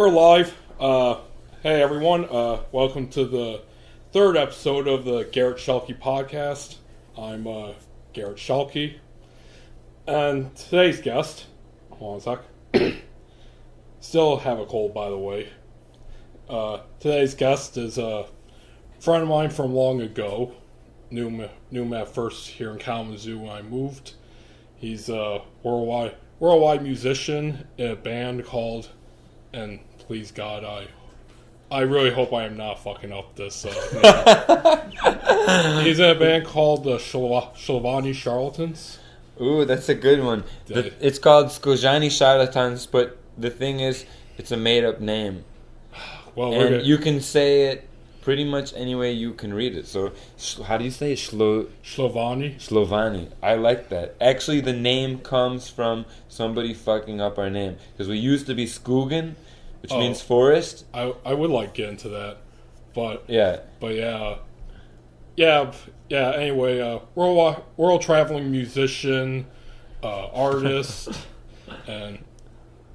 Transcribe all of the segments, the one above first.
we're live. Hey everyone, welcome to the third episode of the Garret Schuelke podcast. I'm Garret Schuelke, and today's guest, hold on a sec, still have a cold by the way. Today's guest is a friend of mine from long ago. Knew him at first here in Kalamazoo when I moved. He's a worldwide musician in a band called, and please God, I really hope I am not fucking up this name. He's in a band called the Szkojáni Charlatans. Ooh, that's a good one. It's called Szkojáni Charlatans, but the thing is, it's a made-up name. Well, and you can say it pretty much any way you can read it. So, how do you say it? Szkojani. I like that. Actually, the name comes from somebody fucking up our name. Because we used to be Szkojan, which means forest. I would like to get into that. But yeah. Anyway, world traveling musician, artist, and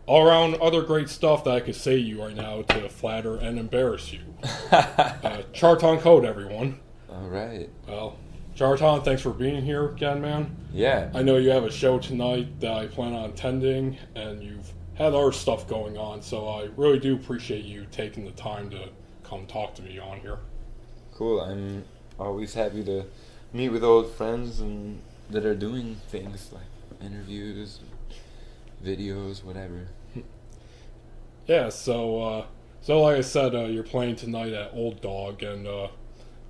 all around other great stuff that I could say to you right now to flatter and embarrass you. Kjartan Code, everyone. All right. Well, Kjartan, thanks for being here again, man. Yeah. I know you have a show tonight that I plan on attending, and you've had other stuff going on, so I really do appreciate you taking the time to come talk to me on here. Cool. I'm always happy to meet with old friends and that are doing things like interviews, videos, whatever. Yeah, so like I said, you're playing tonight at Old Dog, and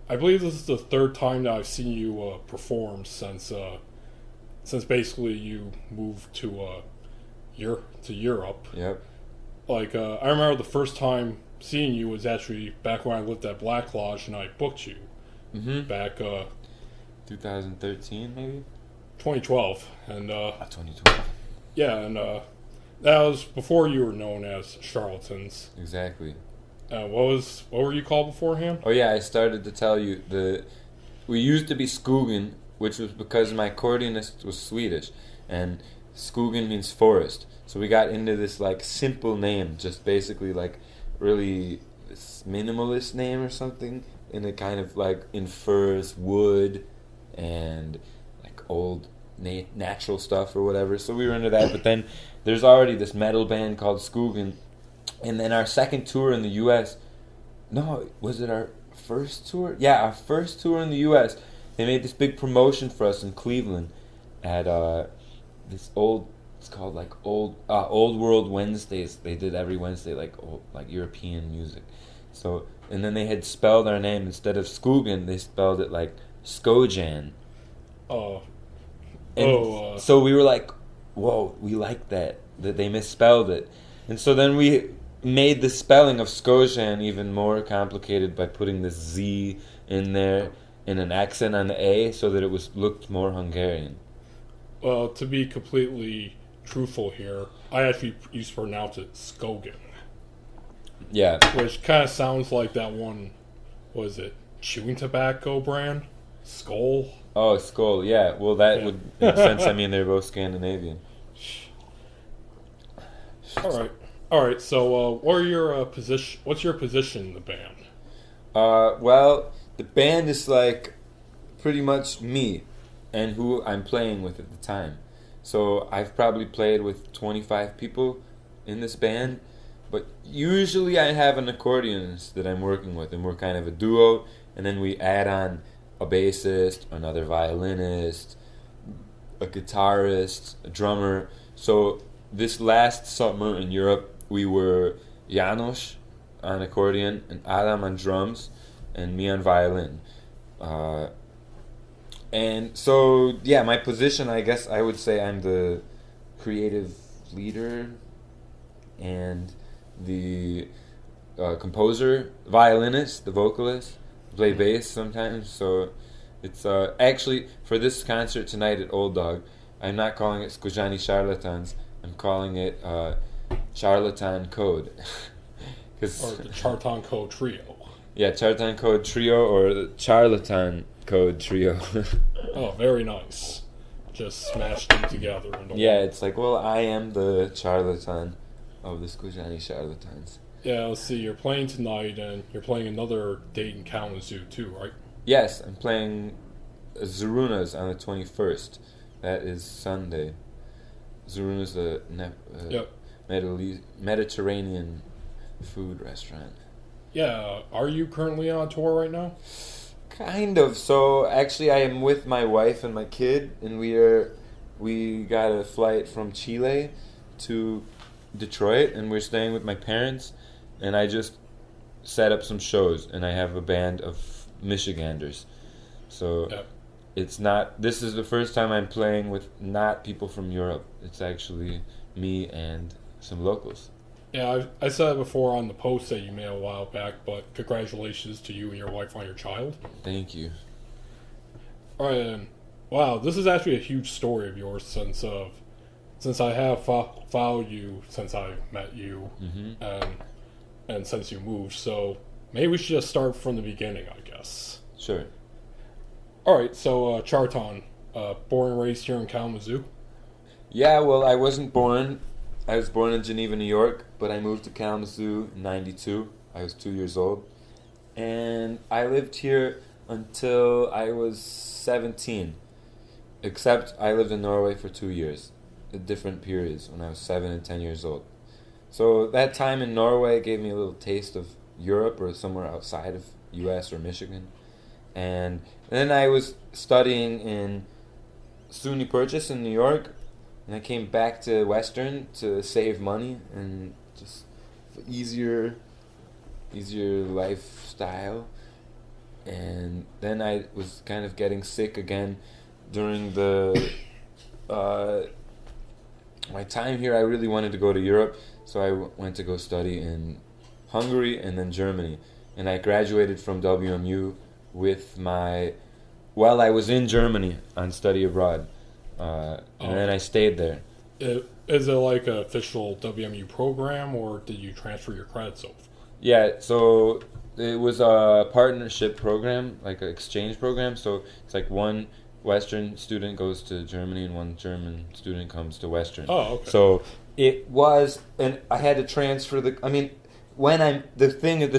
I believe this is the third time that I've seen you perform since basically you moved to Europe. Yep. Like I remember the first time seeing you was actually back when I lived at Black Lodge, and I booked you. Mm-hmm. Back 2013 maybe. 2012, and 2012. Yeah, and that was before you were known as Charlatans. Exactly. What were you called beforehand? Oh yeah, I started to tell you we used to be Szkojan, which was because my accordionist was Swedish, and Szkojan means forest. So we got into this like simple name, just basically like really this minimalist name or something, and it kind of like infers wood and like old natural stuff or whatever. So we were into that, but then there's already this metal band called Szkojan, and then our second tour in the U.S. No, was it our first tour? Yeah, our first tour in the U.S. They made this big promotion for us in Cleveland at this it's called like Old World Wednesdays. They did every Wednesday like European music. So and then they had spelled our name instead of Szkojan, they spelled it like Szkojan. Oh. So we were like, whoa, we like that they misspelled it. And so then we made the spelling of Szkojan even more complicated by putting the Z in there and an accent on the A so that it looked more Hungarian. Well, to be completely truthful here, I actually used to pronounce it Szkojan. Yeah. Which kind of sounds like that one, was it chewing tobacco brand? Skol? Oh, Skol, yeah. Well, that would make sense. I mean, they're both Scandinavian. All right. So, what's your position in the band? Well, the band is like pretty much me and who I'm playing with at the time. So I've probably played with 25 people in this band, but usually I have an accordionist that I'm working with, and we're kind of a duo, and then we add on a bassist, another violinist, a guitarist, a drummer. So this last summer in Europe, we were János on accordion, and Adam on drums, and me on violin. And so, yeah, my position, I guess I would say I'm the creative leader and the composer, violinist, the vocalist, play bass sometimes. So it's actually, for this concert tonight at Old Dog, I'm not calling it Szkojáni Charlatans, I'm calling it Kjartan Code. Or the Kjartan Code Trio. Yeah, Kjartan Code Trio or the Charlatan Code Trio. Oh, very nice. Just smashed them together. Yeah, it's like, well, I am the charlatan of the Szkojáni Charlatans. Yeah, let's see. You're playing tonight, and you're playing another date in Kalamazoo too, right? Yes, I'm playing Zaruna's on the 21st. That is Sunday. Zaruna's a Yep. Mediterranean food restaurant. Yeah. Are you currently on tour right now? Kind of. So actually, I am with my wife and my kid, and we got a flight from Chile to Detroit, and we're staying with my parents. And I just set up some shows, and I have a band of Michiganders. So Yep. it's not. This is the first time I'm playing with not people from Europe. It's actually me and some locals. Yeah, I said it before on the post that you made a while back, but congratulations to you and your wife on your child. Thank you. All right, and wow, this is actually a huge story of yours since I have followed you since I met you, and since you moved. So maybe we should just start from the beginning, I guess. Sure. All right, so Kjartan, born and raised here in Kalamazoo. Yeah, well, I wasn't born. I was born in Geneva, New York, but I moved to Kalamazoo in '92. I was 2 years old. And I lived here until I was 17. Except I lived in Norway for 2 years, at different periods, when I was 7 and 10 years old. So that time in Norway gave me a little taste of Europe or somewhere outside of US or Michigan. And then I was studying in SUNY Purchase in New York, and I came back to Western to save money and just easier lifestyle. And then I was kind of getting sick again during the my time here. I really wanted to go to Europe, so I went to go study in Hungary and then Germany. And I graduated from WMU with while I was in Germany on study abroad. And then I stayed there. Is it like an official WMU program, or did you transfer your credits over? Yeah, so it was a partnership program, like an exchange program. So it's like one Western student goes to Germany and one German student comes to Western. Oh, okay. So it was, and I had to transfer the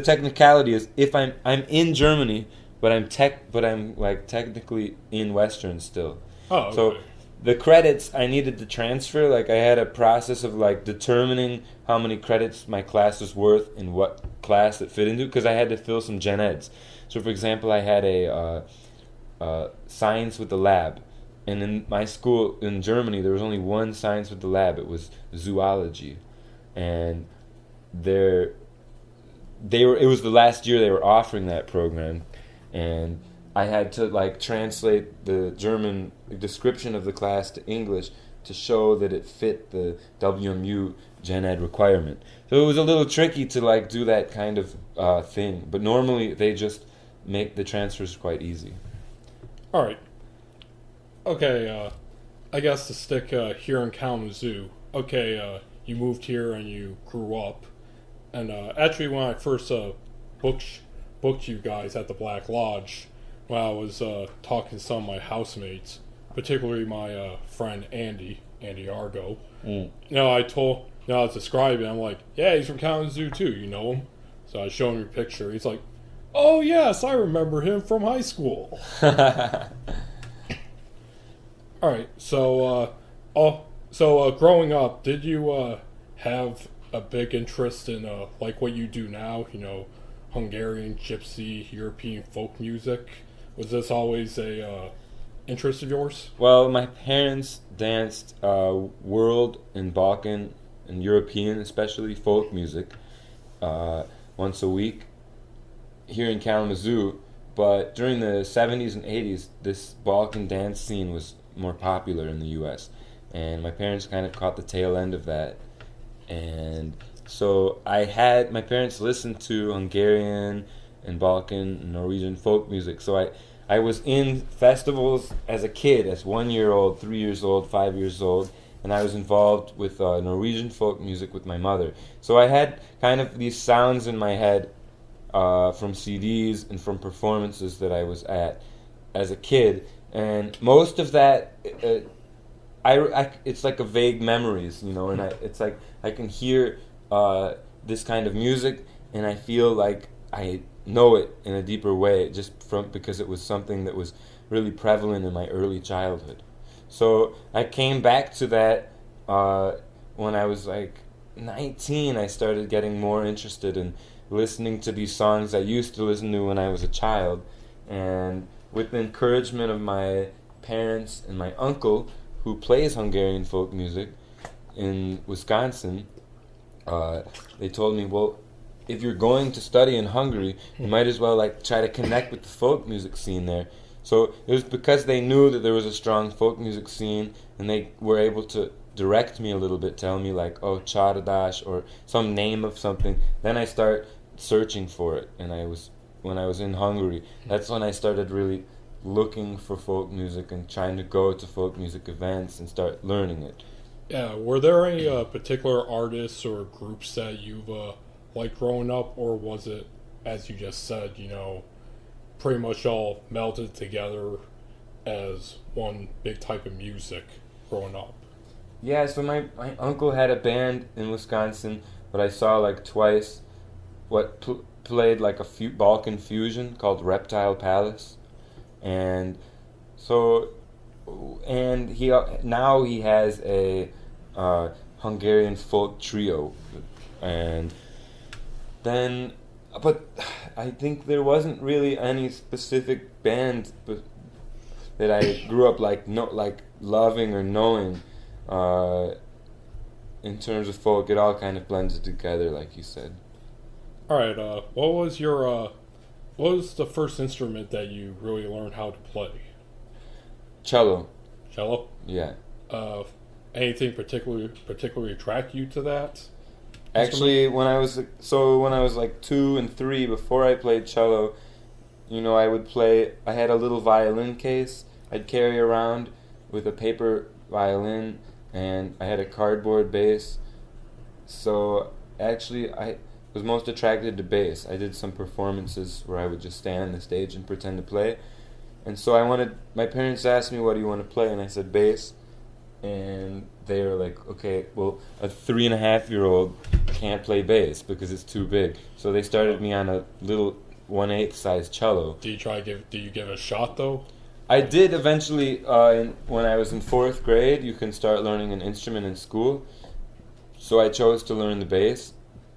technicality is if I'm in Germany, but I'm technically in Western still. Oh, okay. So the credits I needed to transfer, like I had a process of like determining how many credits my class was worth and what class it fit into, because I had to fill some gen eds. So for example, I had a science with the lab, and in my school in Germany there was only one science with the lab. It was zoology, and it was the last year they were offering that program, and I had to like translate the German description of the class to English to show that it fit the WMU gen ed requirement. So it was a little tricky to like do that kind of thing, but normally they just make the transfers quite easy. All right. Okay, I guess to stick here in Kalamazoo. Okay, you moved here and you grew up. And actually, when I first booked you guys at the Black Lodge, when I was talking to some of my housemates, particularly my friend Andy Argo. I was describing, I'm like, yeah, he's from Kalamazoo too, you know him? So I showed him a picture. He's like, oh yes, I remember him from high school. All right, so growing up, did you have a big interest in like what you do now? You know, Hungarian, Gypsy, European folk music. Was this always a interest of yours? Well, my parents danced world and Balkan and European, especially folk music, once a week here in Kalamazoo. But during the 70s and 80s, this Balkan dance scene was more popular in the U.S. And my parents kind of caught the tail end of that. And so my parents listened to Hungarian and Balkan and Norwegian folk music. So I was in festivals as a kid, as 1 year old, 3 years old, 5 years old, and I was involved with Norwegian folk music with my mother. So I had kind of these sounds in my head from CDs and from performances that I was at as a kid, and most of that, it's like a vague memories, you know, and it's like I can hear this kind of music, and I feel like I know it in a deeper way because it was something that was really prevalent in my early childhood. So I came back to that when I was like 19. I started getting more interested in listening to these songs I used to listen to when I was a child, and with the encouragement of my parents and my uncle, who plays Hungarian folk music in Wisconsin, they told me, well, if you're going to study in Hungary, you might as well like try to connect with the folk music scene there. So it was because they knew that there was a strong folk music scene, and they were able to direct me a little bit, tell me like, oh, Charlatans or some name of something. Then I start searching for it, and when I was in Hungary, that's when I started really looking for folk music and trying to go to folk music events and start learning it. Yeah, were there any particular artists or groups that you've liked growing up, or was it, as you just said, pretty much all melded together as one big type of music growing up? Yeah, so my uncle had a band in Wisconsin, but I saw like twice played like a Balkan fusion called Reptile Palace, and he has a Hungarian folk trio, and then, but I think there wasn't really any specific band that I grew up like loving or knowing. In terms of folk, it all kind of blended together, like you said. All right. What was the first instrument that you really learned how to play? Cello. Cello? Yeah. Anything particularly attract you to that? Actually, when I was like 2 and 3, before I played cello, I would play. I had a little violin case I'd carry around with a paper violin, and I had a cardboard bass. So actually, I was most attracted to bass. I did some performances where I would just stand on the stage and pretend to play. And so my parents asked me, what do you want to play? And I said bass. And they were like, okay, well, a 3.5-year-old can't play bass because it's too big. So they started me on a little 1/8 size cello. Do you give it a shot though? I did eventually, when I was in 4th grade, you can start learning an instrument in school. So I chose to learn the bass,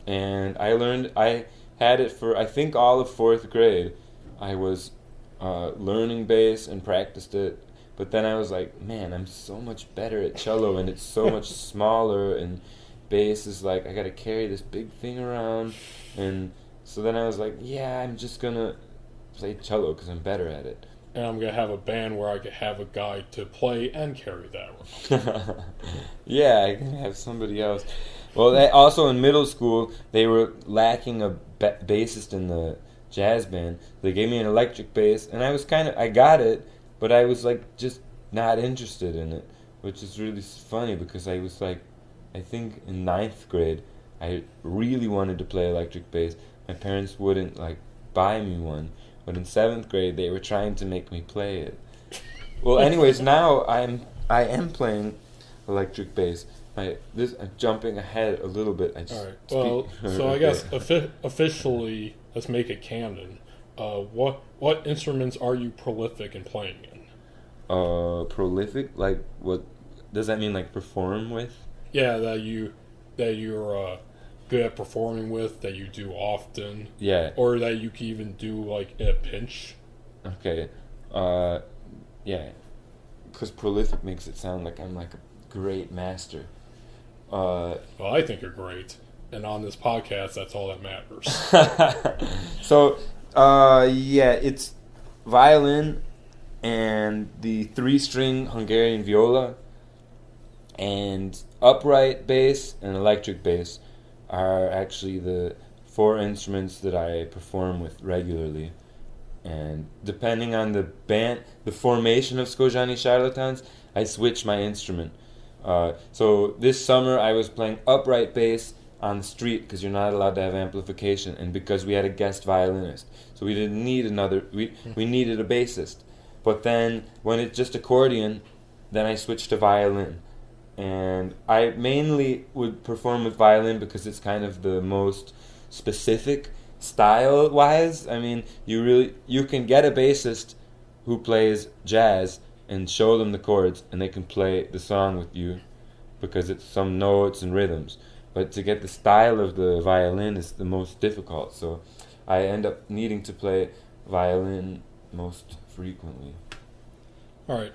and I had it for, I think, all of 4th grade. I was learning bass and practiced it, but then I was like, man, I'm so much better at cello, and it's so much smaller, and bass is like, I gotta carry this big thing around, and so then I was like, yeah, I'm just gonna play cello because I'm better at it. And I'm going to have a band where I could have a guy to play and carry that one. Yeah, I can have somebody else. Well, also in middle school, they were lacking a bassist in the jazz band. They gave me an electric bass, and I got it, but I was like just not interested in it, which is really funny because I was like, I think in 9th grade, I really wanted to play electric bass. My parents wouldn't like buy me one. But in 7th grade, they were trying to make me play it. Well, anyways, now I am playing electric bass. I'm jumping ahead a little bit. All right. Well, so I guess officially, let's make it canon. What instruments are you prolific in playing in? Prolific? Like what? Does that mean like perform with? Yeah, that you're good at performing with, that you do often. Yeah. Or that you can even do like in a pinch. Okay. Yeah. Because prolific makes it sound like I'm like a great master. Well, I think you're great. And on this podcast, that's all that matters. So, yeah, it's violin and the 3-string Hungarian viola and upright bass and electric bass are actually the 4 instruments that I perform with regularly. And depending on the formation of Szkojáni Charlatans, I switch my instrument. So this summer I was playing upright bass on the street because you're not allowed to have amplification, and because we had a guest violinist, so we didn't need we needed a bassist. But then when it's just accordion, then I switched to violin. and I mainly would perform with violin because it's kind of the most specific style-wise. I mean, you can get a bassist who plays jazz and show them the chords, and they can play the song with you because it's some notes and rhythms. But to get the style of the violin is the most difficult, so I end up needing to play violin most frequently. All right.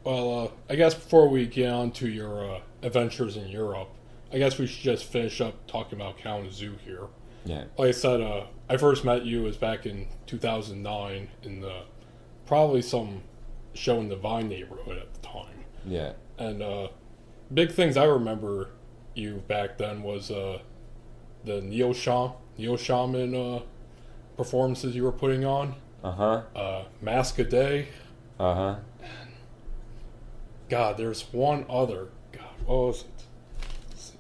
Well, I guess before we get on to your adventures in Europe, I guess we should just finish up talking about Kalamazoo here. Yeah. Like I said, I first met you was back in 2009 in probably some show in the Vine neighborhood at the time. Yeah. And big things I remember you back then was the neo-shaman performances you were putting on. Mask a Day. God, there's one other. God, what was it? Let's see.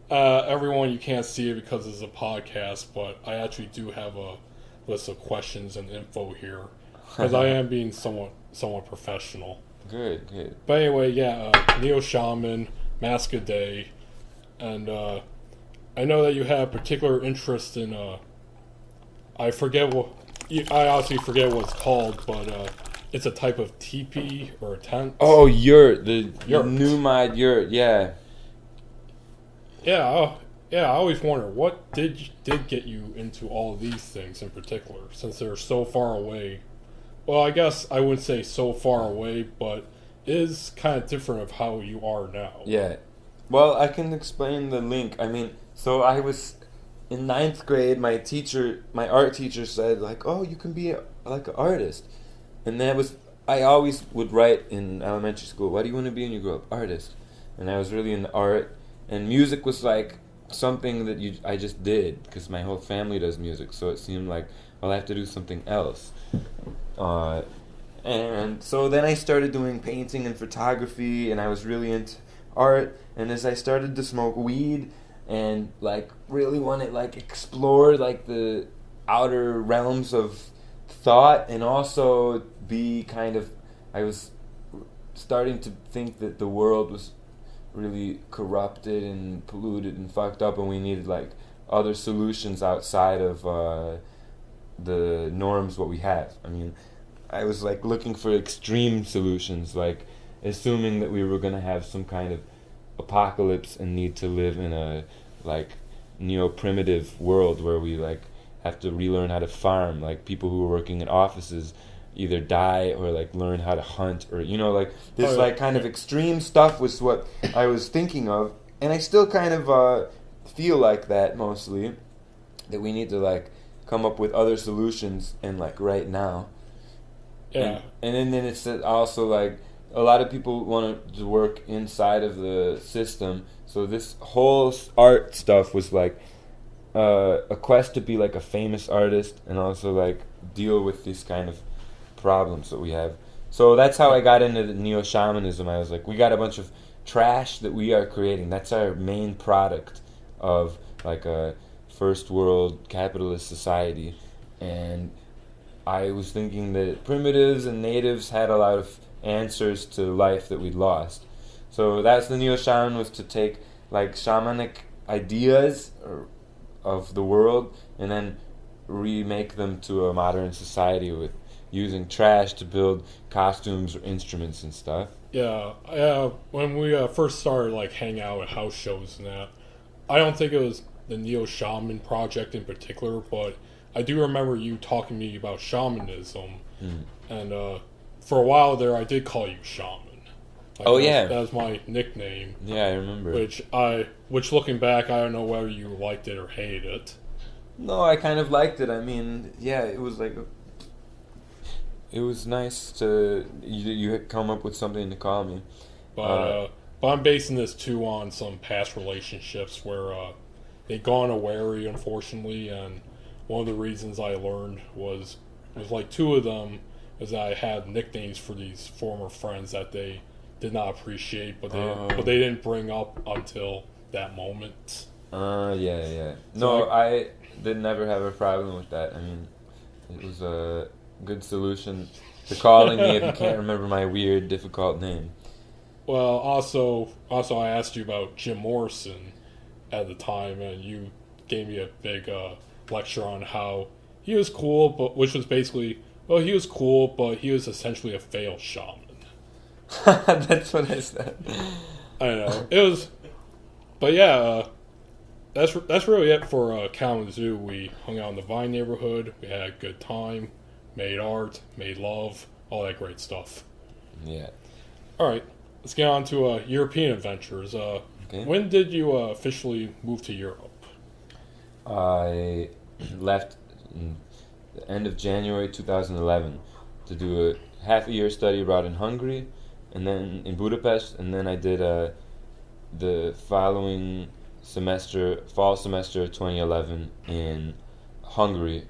Everyone, you can't see it because it's a podcast, but I actually do have a list of questions and info here because I am being somewhat professional. Good. But anyway, yeah, Neo Shaman, Mask a Day, and I know that you have particular interest in I honestly forget what it's called, but it's a type of teepee or a tent. Oh, yurt, the Yurt. Numide yurt, yeah. Yeah, I always wonder what did get you into all of these things in particular, since they're so far away. Well, I guess I wouldn't say so far away, but it is kind of different of how you are now. Yeah. Well, I can explain the link. I mean, so I was in 9th grade, my art teacher said, like, oh, you can be like an artist. And that was, I always would write in elementary school, what do you want to be when you grow up? Artist. And I was really into art. And music was like something that I just did, because my whole family does music. So it seemed like, well, I have to do something else. And so then I started doing painting and photography, and I was really into art. And as I started to smoke weed and like really want to like explore like the outer realms of thought, and also be kind of, I was starting to think that the world was really corrupted and polluted and fucked up, and we needed like other solutions outside of the norms what we have. I mean, I was like looking for extreme solutions, like assuming that we were going to have some kind of apocalypse and need to live in a like neo-primitive world where we like have to relearn how to farm. Like people who were working in offices either die or like learn how to hunt, or you know, like this like kind of extreme stuff was what I was thinking of, and I still kind of feel like that mostly, that we need to like come up with other solutions and like right now. Yeah. And then it's also like a lot of people want to work inside of the system, so this whole art stuff was like a quest to be like a famous artist and also like deal with these kind of problems that we have. So that's how I got into the neo-shamanism. I was like, we got a bunch of trash that we are creating. That's our main product of like a first world capitalist society. And I was thinking that primitives and natives had a lot of answers to life that we'd lost. So that's the neo-shaman, was to take like shamanic ideas of the world and then remake them to a modern society with using trash to build costumes or instruments and stuff. Yeah, when we first started like hanging out at house shows and that, I don't think it was the Neo Shaman project in particular, but I do remember you talking to me about shamanism, and for a while there I did call you Shaman. Like, that was my nickname. Yeah, I remember. Which looking back, I don't know whether you liked it or hated it. No, I kind of liked it. I mean, yeah, it was like, it was nice to you had come up with something to call me. But I'm basing this too on some past relationships where they'd gone awry, unfortunately, and one of the reasons I learned was like two of them is that I had nicknames for these former friends that they did not appreciate, but they didn't bring up until that moment. Yeah. So no, I did never have a problem with that. I mean, it was a good solution for calling me if you can't remember my weird, difficult name. Well, also, I asked you about Jim Morrison at the time, and you gave me a big lecture on how he was cool, but which was basically, well, he was cool, but he was essentially a failed shaman. That's what I said. I know it was, but yeah, that's really it for Kalamazoo. We hung out in the Vine neighborhood. We had a good time, made art, made love, all that great stuff. Yeah. All right, let's get on to European adventures. Okay. When did you officially move to Europe? I left in the end of January 2011 to do a half-a-year study abroad in Hungary, and then in Budapest, and then I did the following semester, fall semester 2011 in Hungary,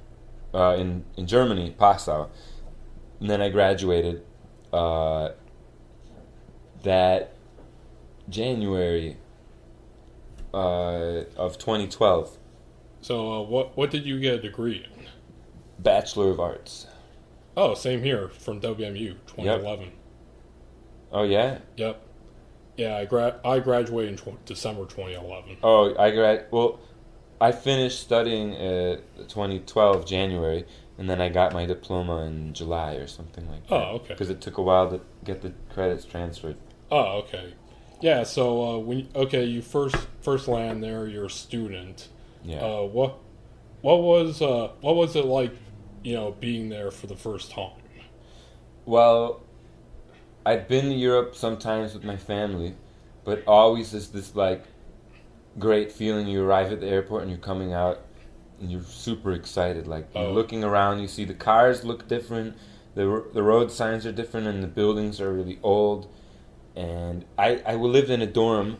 in Germany, Passau, and then I graduated that January of 2012. So what did you get a degree in? Bachelor of Arts. Oh, same here from WMU 2011. Yep. Oh yeah. Yep. Yeah, I graduated in December 2011. Oh, I finished studying 2012 January, and then I got my diploma in July or something like that. Oh, okay. Because it took a while to get the credits transferred. Oh, okay. Yeah. So you first land there. You're a student. Yeah. What was it like, being there for the first time? Well, I've been to Europe sometimes with my family, but always is this like great feeling. You arrive at the airport and you're coming out and you're super excited. Like you're looking around, you see the cars look different, the road signs are different, and the buildings are really old. And I lived in a dorm,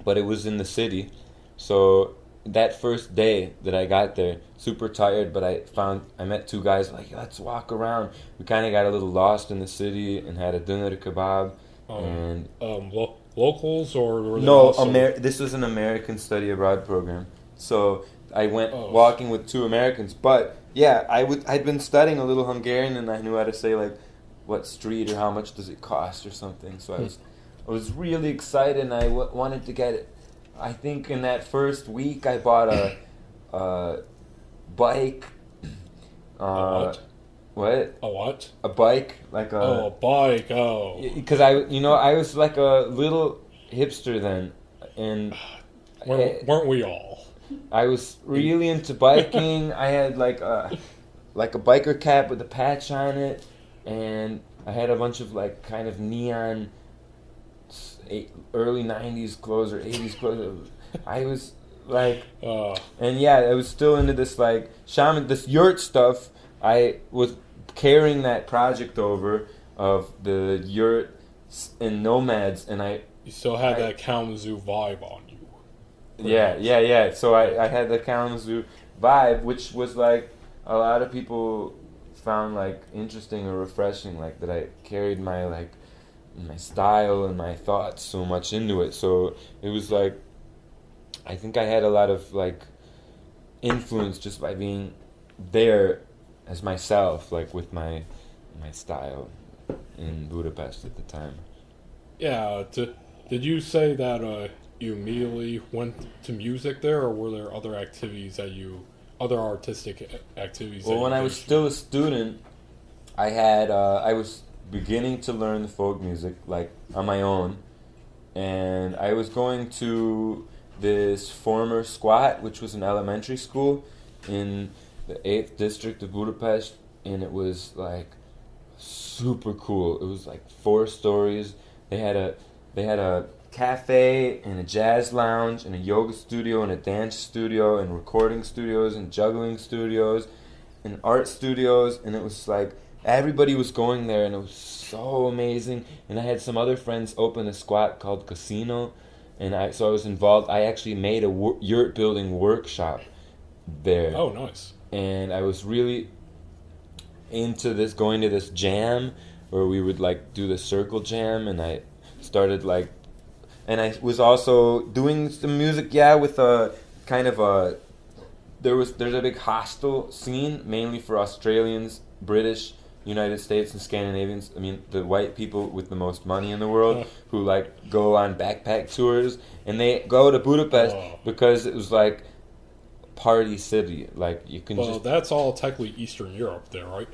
but it was in the city. So that first day that I got there, super tired, but I met two guys like, let's walk around. We kind of got a little lost in the city and had a doner kebab. And locals or were they no, also... this was an American study abroad program. So I went walking with two Americans. But yeah, I'd been studying a little Hungarian, and I knew how to say like what street or how much does it cost or something. So I was really excited, and I wanted to get it. I think in that first week I bought a bike. A what? What? A what? A bike, like a. Oh, a bike. Oh. Because I was like a little hipster then, and weren't we all? I was really into biking. I had like a biker cap with a patch on it, and I had a bunch of like kind of neon early 90s clothes or 80s clothes. I was like, and yeah, I was still into this like shaman, this yurt stuff. I was carrying that project over of the yurt and nomads, and you still had that Kalamazoo vibe on you. Yeah. So I had the Kalamazoo vibe, which was like a lot of people found like interesting or refreshing, like that I carried my style and my thoughts so much into it. So it was like, I think I had a lot of like influence just by being there as myself, like with my style in Budapest at the time. Yeah. Did you say that you immediately went to music there, or were there other activities other artistic activities? Well, when I was still a student, I was beginning to learn the folk music like on my own, and I was going to this former squat, which was an elementary school in the 8th district of Budapest, and it was like super cool. It was like 4 stories. They had a cafe and a jazz lounge and a yoga studio and a dance studio and recording studios and juggling studios and art studios, and it was like everybody was going there, and it was so amazing. And I had some other friends open a squat called Casino, and so I was involved. I actually made a yurt building workshop there. Oh, nice. And I was really into this, going to this jam where we would like do the circle jam, and I started like, and I was also doing some music, with a kind of there's a big hostel scene, mainly for Australians, British, United States and Scandinavians, I mean, the white people with the most money in the world, who like go on backpack tours, and they go to Budapest because it was like party city. Like you can Well, that's all technically Eastern Europe there, right?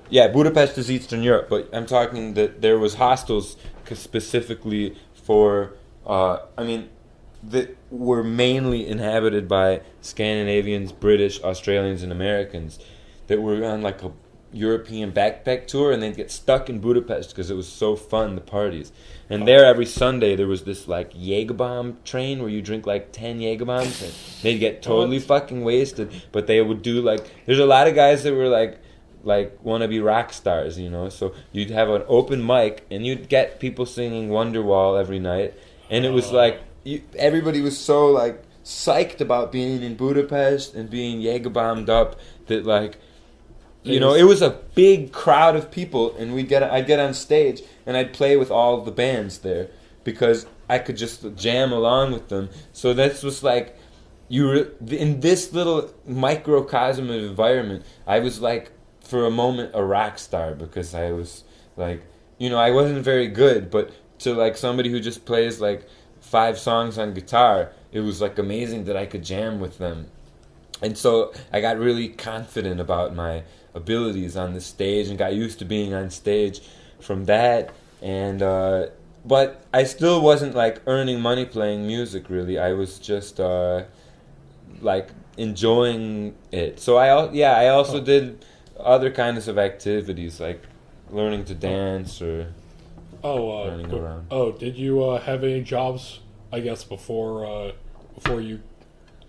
Yeah, Budapest is Eastern Europe, but I'm talking that there was hostels specifically for, that were mainly inhabited by Scandinavians, British, Australians, and Americans that were on like a European backpack tour, and they'd get stuck in Budapest because it was so fun, the parties. And there every Sunday there was this like Jägerbomb train where you drink like 10 Jägerbombs and they'd get totally fucking wasted, but they would do like, there's a lot of guys that were like want to be rock stars, you know, so you'd have an open mic and you'd get people singing Wonderwall every night, and it was like everybody was so like psyched about being in Budapest and being Jägerbombed up that like, you know, it was a big crowd of people, and I'd get on stage and I'd play with all the bands there because I could just jam along with them. So this was like, in this little microcosm of environment, I was like, for a moment, a rock star, because I was like, you know, I wasn't very good, but to like somebody who just plays like 5 songs on guitar, it was like amazing that I could jam with them. And so I got really confident about my abilities on the stage and got used to being on stage from that. And but I still wasn't like earning money playing music, really. I was just like enjoying it. So I also did other kinds of activities, like learning to dance or running around. Oh, did you have any jobs, I guess, before you,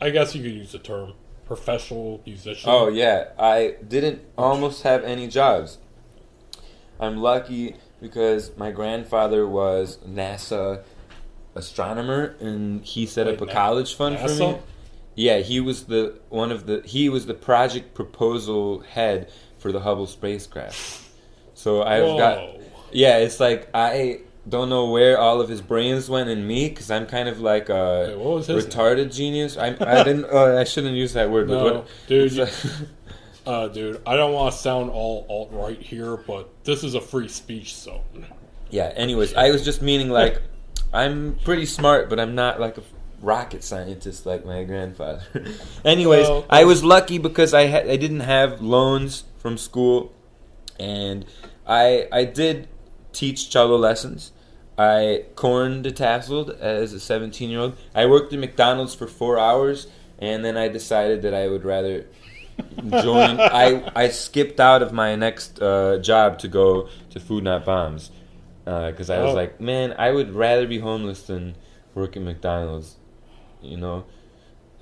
I guess you could use the term professional musician? Oh, yeah. I didn't almost have any jobs. I'm lucky because my grandfather was NASA astronomer, and he set up a college fund for me. Yeah, he was the project proposal head for the Hubble spacecraft. So it's like I don't know where all of his brains went in me, because I'm kind of like a retarded genius. I shouldn't use that word. No, but dude. Dude, I don't want to sound all alt-right here, but this is a free speech zone. Yeah. Anyways, I was just meaning like I'm pretty smart, but I'm not like a rocket scientist like my grandfather. Anyways, I was lucky because I didn't have loans from school, and I did teach cello lessons. I corn-detasseled as a 17-year-old. I worked at McDonald's for 4 hours, and then I decided that I would rather join. I skipped out of my next job to go to Food Not Bombs because I was like, man, I would rather be homeless than work at McDonald's. You know,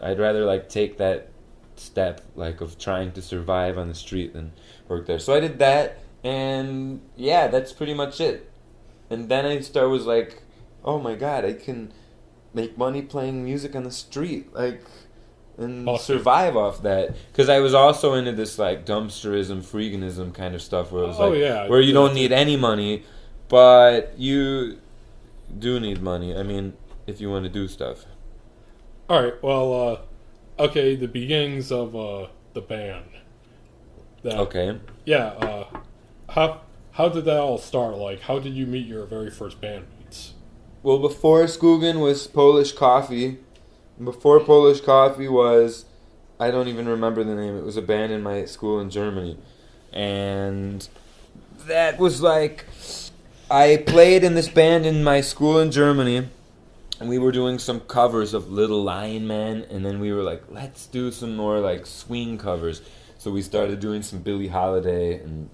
I'd rather like take that step like of trying to survive on the street than work there. So I did that, and yeah, that's pretty much it. And then I was like, oh my god, I can make money playing music on the street, like, and survive off that. Because I was also into this like dumpsterism, freeganism kind of stuff, where it was where you don't need any money, but you do need money. I mean, if you want to do stuff. All right. Well, okay. The beginnings of the band. Okay. Yeah. How did that all start? Like, how did you meet your very first bandmates? Well, before Szkojáni was Polish Coffee. Before Polish Coffee was, I don't even remember the name. It was a band in my school in Germany, and that was like, I played in this band in my school in Germany. And we were doing some covers of Little Lion Man, and then we were like, let's do some more like swing covers. So we started doing some Billie Holiday, and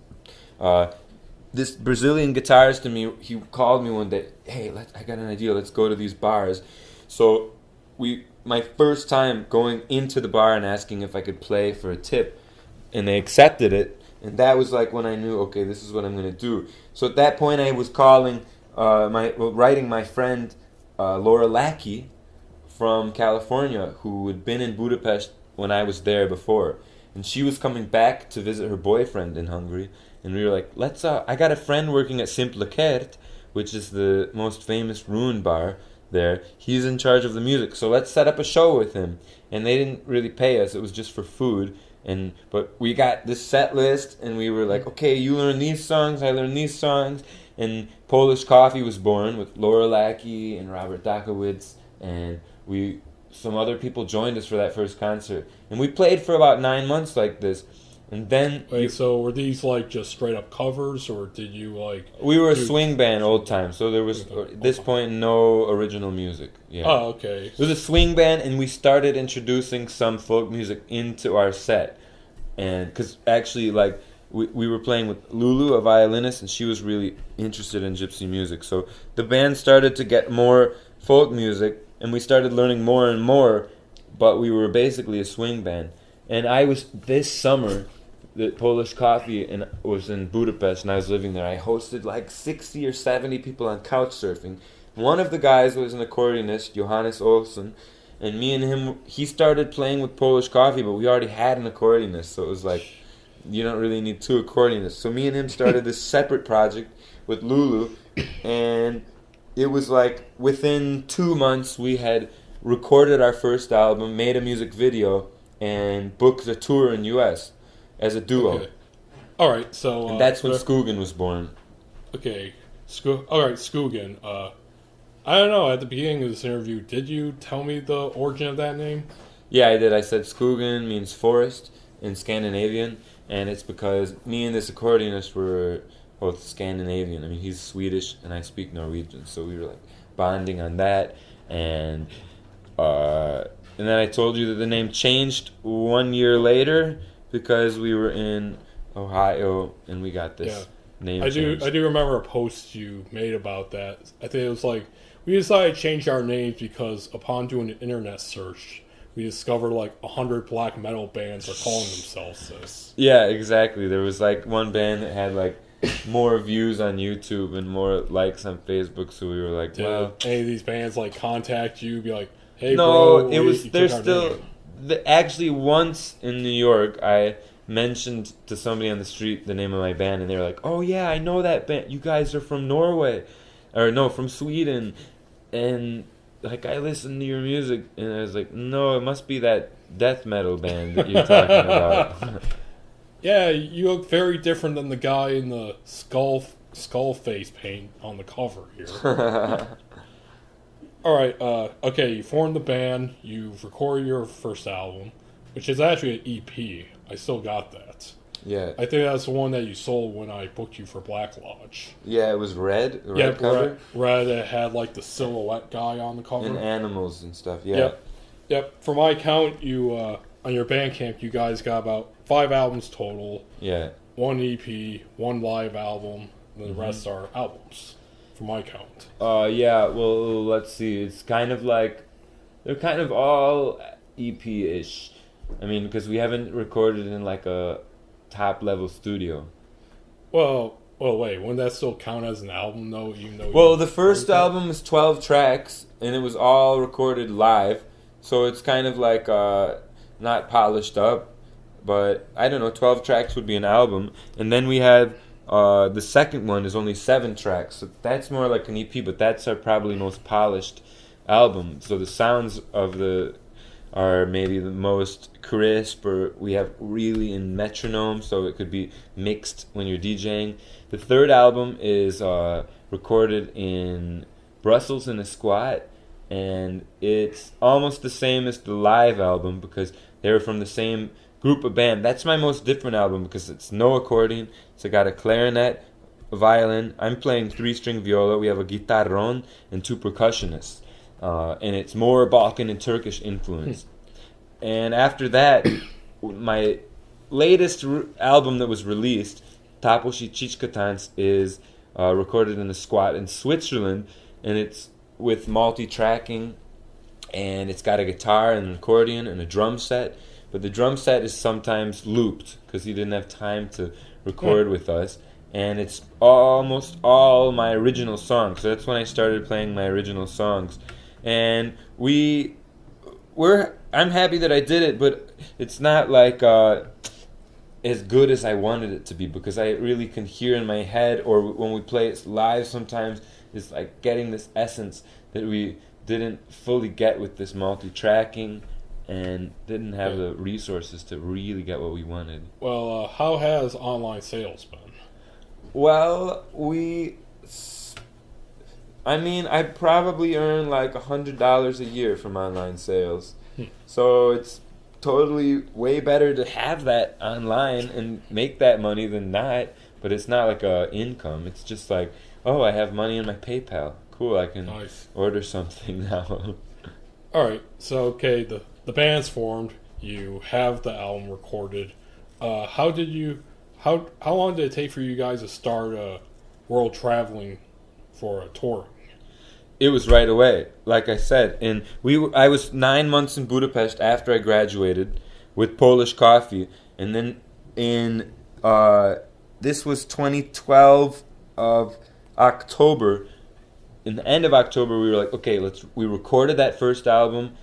this Brazilian guitarist to me, he called me one day, hey, I got an idea, let's go to these bars. So my first time going into the bar and asking if I could play for a tip, and they accepted it, and that was like when I knew, okay, this is what I'm going to do. So at that point I was writing my friend Laura Lackey from California, who had been in Budapest when I was there before, and she was coming back to visit her boyfriend in Hungary, and we were like, I got a friend working at Simple Kert, which is the most famous ruin bar there. He's in charge of the music, so let's set up a show with him. And they didn't really pay us, it was just for food, But we got this set list, and we were like, okay, you learn these songs, I learn these songs, and Polish Coffee was born with Laura Lackey and Robert Dakowitz, and some other people joined us for that first concert, and we played for about 9 months like this. And then... Wait, so were these like just straight up covers, or did you like... We were a swing band old time, so there was, at this point, no original music. Yeah. Oh, okay. It was a swing band, and we started introducing some folk music into our set. And, because actually, like, we were playing with Lulu, a violinist, and she was really interested in gypsy music. So the band started to get more folk music, and we started learning more and more, but we were basically a swing band. And this summer... The Polish Coffee was in Budapest, and I was living there. I hosted like 60 or 70 people on couch surfing. One of the guys was an accordionist, Johannes Olsen, and me and him, he started playing with Polish Coffee, but we already had an accordionist, so it was like, you don't really need two accordionists. So me and him started this separate project with Lulu, and it was like within 2 months we had recorded our first album, made a music video, and booked a tour in U.S., as a duo. Okay. All right, so... and that's when Szkojáni was born. Okay. All right, Szkojáni. I don't know, at the beginning of this interview, did you tell me the origin of that name? Yeah, I did. I said Szkojani means forest in Scandinavian, and it's because me and this accordionist were both Scandinavian. I mean, he's Swedish, and I speak Norwegian, so we were like bonding on that, and then I told you that the name changed 1 year later, because we were in Ohio and we got this name changed. I do remember a post you made about that. I think it was like, we decided to change our names because upon doing an internet search, we discovered like 100 black metal bands are calling themselves this. Yeah, exactly. There was like one band that had like more views on YouTube and more likes on Facebook, so we were like, well... any of these bands like contact you, be like, hey no, bro, it was, they're still... Actually, once in New York, I mentioned to somebody on the street the name of my band, and they were like, "Oh yeah, I know that band. You guys are from Norway, or no, from Sweden." And like, I listened to your music, and I was like, "No, it must be that death metal band that you're talking about." Yeah, you look very different than the guy in the skull face paint on the cover here. Alright, okay, you formed the band, you've recorded your first album, which is actually an EP. I still got that. Yeah. I think that's the one that you sold when I booked you for Black Lodge. Yeah, it was red, the red cover. Red, it had like the silhouette guy on the cover. And animals and stuff, yeah. Yep. For my count, you, on your Bandcamp, you guys got about 5 albums total. Yeah. 1 EP, 1 live album, and the rest are albums. For my count. Yeah, well, let's see. It's kind of like... They're kind of all EP-ish. I mean, because we haven't recorded in like a top-level studio. Well, wait. Wouldn't that still count as an album, though? Even though well, the first album was 12 tracks, and it was all recorded live. So it's kind of like not polished up. But, I don't know, 12 tracks would be an album. And then we have... the second one is only 7 tracks, so that's more like an EP, but that's our probably most polished album. So the sounds of are maybe the most crisp, or we have really in metronome, so it could be mixed when you're DJing. The third album is recorded in Brussels in a squat, and it's almost the same as the live album because they were from the same group of band. That's my most different album because it's no accordion. So I got a clarinet, a violin. I'm playing 3-string viola. We have a guitarron and 2 percussionists. And it's more Balkan and Turkish influence. And after that, my latest album that was released, Tapoši Čičkatans, is recorded in a squat in Switzerland, and it's with multi-tracking, and it's got a guitar and an accordion and a drum set. But the drum set is sometimes looped because he didn't have time to record with us. And it's almost all my original songs. So that's when I started playing my original songs. And I'm happy that I did it, but it's not like as good as I wanted it to be, because I really can hear in my head, or when we play it live sometimes, it's like getting this essence that we didn't fully get with this multi-tracking. and didn't have the resources to really get what we wanted. Well, how has online sales been? Well, I probably earn like $100 a year from online sales. So it's totally way better to have that online and make that money than not. But it's not like a income. It's just like, oh, I have money in my PayPal. Cool, I can order something now. All right, so okay, the band's formed. You have the album recorded. How long did it take for you guys to start world traveling for a tour? It was right away, like I said. And I was 9 months in Budapest after I graduated with Polish Coffee, and then in this was 2012 of October. In the end of October, we were like, okay, we recorded that first album,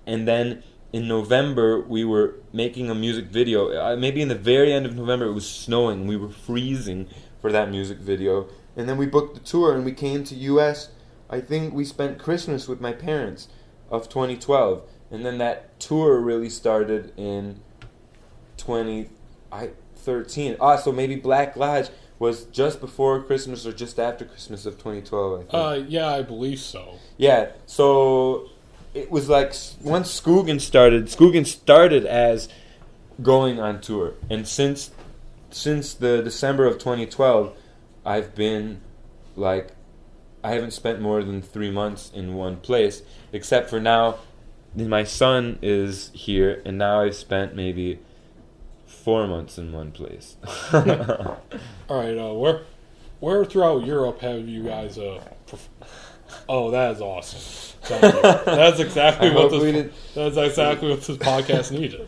and then in November, we were making a music video. Maybe in the very end of November, it was snowing. We were freezing for that music video. And then we booked the tour, and we came to U.S. I think we spent Christmas with my parents of 2012. And then that tour really started in 2013. So maybe Black Lodge was just before Christmas or just after Christmas of 2012, I think. Yeah, I believe so. Yeah, so it was like once Szkojáni started as going on tour. And since the December of 2012, I've been like, I haven't spent more than 3 months in one place, except for now. My son is here, and now I've spent maybe 4 months in one place. All right, where throughout Europe have you guys? Oh, that is awesome! Thank you. That's exactly what this podcast needed.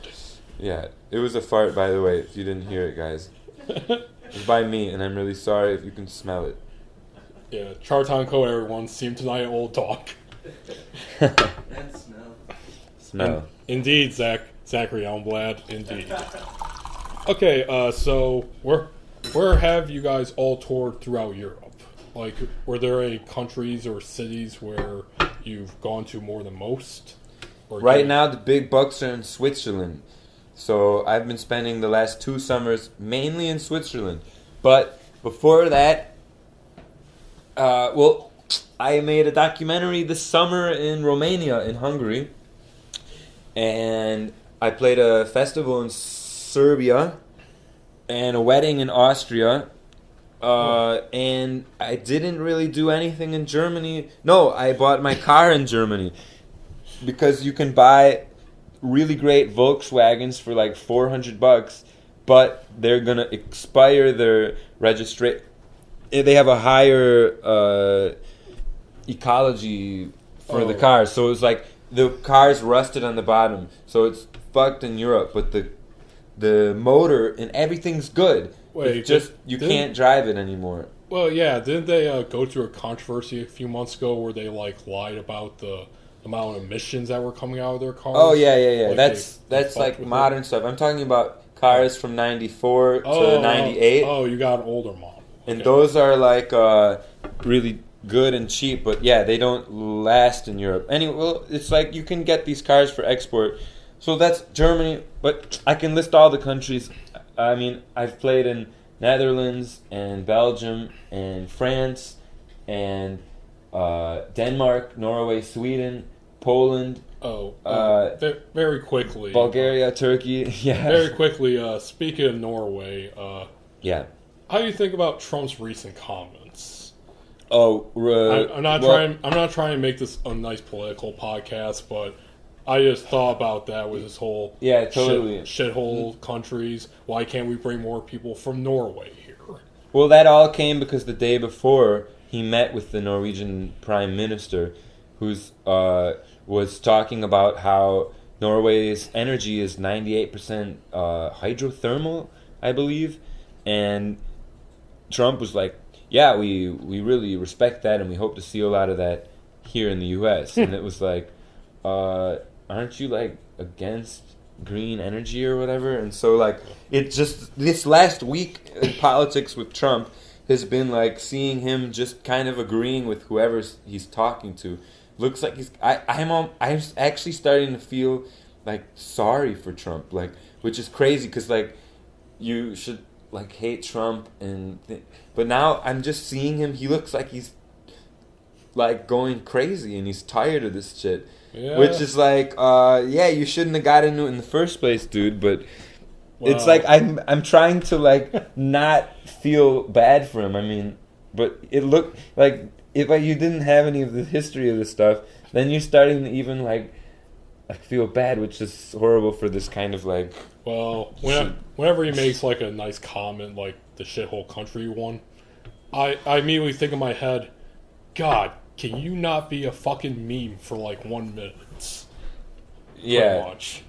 Yeah, it was a fart, by the way. If you didn't hear it, guys, it was by me, and I'm really sorry if you can smell it. Yeah, Kjartan Code, everyone. Seem tonight, old talk. And smell. Indeed, Zachary Elmblad. Indeed. Okay, so where have you guys all toured throughout Europe? Like, were there any countries or cities where you've gone to more than most? Right now, the big bucks are in Switzerland. So I've been spending the last 2 summers mainly in Switzerland. But before that, I made a documentary this summer in Romania, in Hungary. And I played a festival in Serbia and a wedding in Austria. And I didn't really do anything in Germany. No, I bought my car in Germany. Because you can buy really great Volkswagens for like $400, but they're going to expire their registration. They have a higher ecology for the cars. So it's like the car's rusted on the bottom. So it's fucked in Europe, but the motor and everything's good. Wait, it's just you can't drive it anymore. Well, yeah, didn't they go through a controversy a few months ago where they like lied about the amount of emissions that were coming out of their cars? Oh yeah. Like that's like modern stuff. I'm talking about cars from 94 to 98. Oh, you got an older model. And those are like really good and cheap, but yeah, they don't last in Europe. Anyway, well, it's like you can get these cars for export. So that's Germany, but I can list all the countries. I mean, I've played in Netherlands and Belgium and France and Denmark, Norway, Sweden, Poland. Very quickly. Bulgaria, Turkey. Yeah. Very quickly. Speaking of Norway, yeah. How do you think about Trump's recent comments? I'm not trying to make this a nice political podcast, but I just thought about that with this whole shithole countries. Why can't we bring more people from Norway here? Well, that all came because the day before he met with the Norwegian Prime Minister, who's was talking about how Norway's energy is 98% hydrothermal, I believe, and Trump was like, "Yeah, we really respect that, and we hope to see a lot of that here in the U.S." And it was like, aren't you like against green energy or whatever? And so like it just this last week in politics with Trump has been like seeing him just kind of agreeing with whoever he's talking to. Looks like I'm actually starting to feel like sorry for Trump, like, which is crazy because like you should like hate Trump but now I'm just seeing him. He looks like he's like going crazy and he's tired of this shit. Yeah. Which is like, you shouldn't have got into it in the first place, dude. But it's like I'm trying to like not feel bad for him. I mean, but it looked like if you didn't have any of the history of this stuff, then you're starting to even like feel bad, which is horrible for this kind of like. Well, whenever he makes like a nice comment, like the shithole country one, I immediately think in my head, God, can you not be a fucking meme for like 1 minute? Yeah. Pretty much.